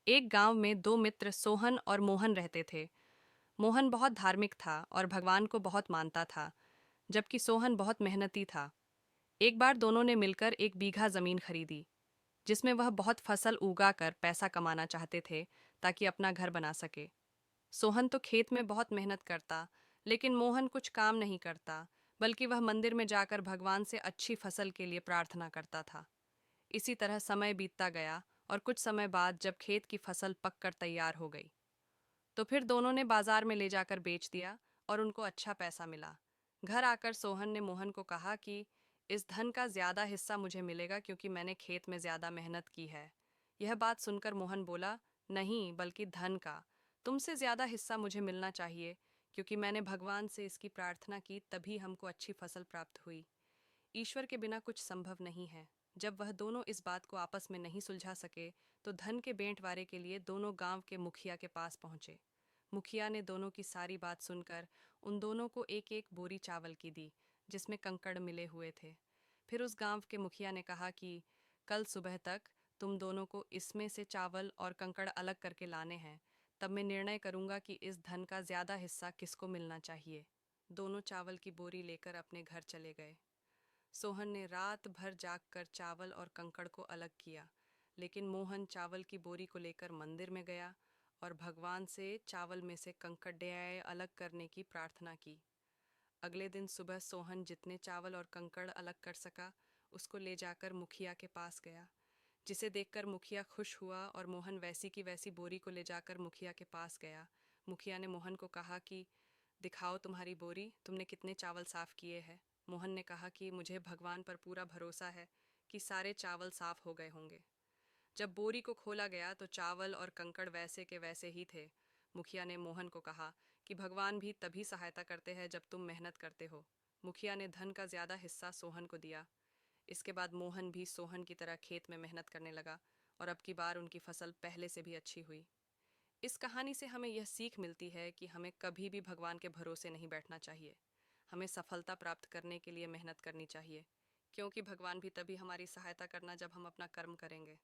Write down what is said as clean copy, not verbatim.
एक गांव में दो मित्र सोहन और मोहन रहते थे। मोहन बहुत धार्मिक था और भगवान को बहुत मानता था, जबकि सोहन बहुत मेहनती था। एक बार दोनों ने मिलकर 1 बीघा जमीन खरीदी, जिसमें वह बहुत फसल उगाकर पैसा कमाना चाहते थे ताकि अपना घर बना सके। सोहन तो खेत में बहुत मेहनत करता, लेकिन मोहन कुछ काम नहीं करता, बल्कि वह मंदिर में जाकर भगवान से अच्छी फसल के लिए प्रार्थना करता था। इसी तरह समय बीतता गया और कुछ समय बाद जब खेत की फसल पककर तैयार हो गई, तो फिर दोनों ने बाजार में ले जाकर बेच दिया और उनको अच्छा पैसा मिला। घर आकर सोहन ने मोहन को कहा कि इस धन का ज्यादा हिस्सा मुझे मिलेगा क्योंकि मैंने खेत में ज्यादा मेहनत की है। यह बात सुनकर मोहन बोला, नहीं, बल्कि धन का तुमसे ज्यादा हिस्सा मुझे मिलना चाहिए, क्योंकि मैंने भगवान से इसकी प्रार्थना की, तभी हमको अच्छी फसल प्राप्त हुई। ईश्वर के बिना कुछ संभव नहीं है। जब वह दोनों इस बात को आपस में नहीं सुलझा सके, तो धन के बेंटवारे के लिए दोनों गांव के मुखिया के पास पहुंचे। मुखिया ने दोनों की सारी बात सुनकर उन दोनों को एक एक बोरी चावल की दी, जिसमें कंकड़ मिले हुए थे। फिर उस गांव के मुखिया ने कहा कि कल सुबह तक तुम दोनों को इसमें से चावल और कंकड़ अलग करके लाने हैं, तब मैं निर्णय करूंगा कि इस धन का ज्यादा हिस्सा किसको मिलना चाहिए। दोनों चावल की बोरी लेकर अपने घर चले गए। सोहन ने रात भर जागकर चावल और कंकड़ को अलग किया, लेकिन मोहन चावल की बोरी को लेकर मंदिर में गया और भगवान से चावल में से कंकड़ अलग करने की प्रार्थना की। अगले दिन सुबह सोहन जितने चावल और कंकड़ अलग कर सका, उसको ले जाकर मुखिया के पास गया, जिसे देखकर मुखिया खुश हुआ और मोहन वैसी की वैसी बोरी को ले जाकर मुखिया के पास गया। मुखिया ने मोहन को कहा कि दिखाओ तुम्हारी बोरी, तुमने कितने चावल साफ किए हैं। मोहन ने कहा कि मुझे भगवान पर पूरा भरोसा है कि सारे चावल साफ हो गए होंगे। जब बोरी को खोला गया तो चावल और कंकड़ वैसे के वैसे ही थे। मुखिया ने मोहन को कहा कि भगवान भी तभी सहायता करते हैं जब तुम मेहनत करते हो। मुखिया ने धन का ज्यादा हिस्सा सोहन को दिया। इसके बाद मोहन भी सोहन की तरह खेत में मेहनत करने लगा और अब की बार उनकी फसल पहले से भी अच्छी हुई। इस कहानी से हमें यह सीख मिलती है कि हमें कभी भी भगवान के भरोसे नहीं बैठना चाहिए। हमें सफलता प्राप्त करने के लिए मेहनत करनी चाहिए, क्योंकि भगवान भी तभी हमारी सहायता करना जब हम अपना कर्म करेंगे।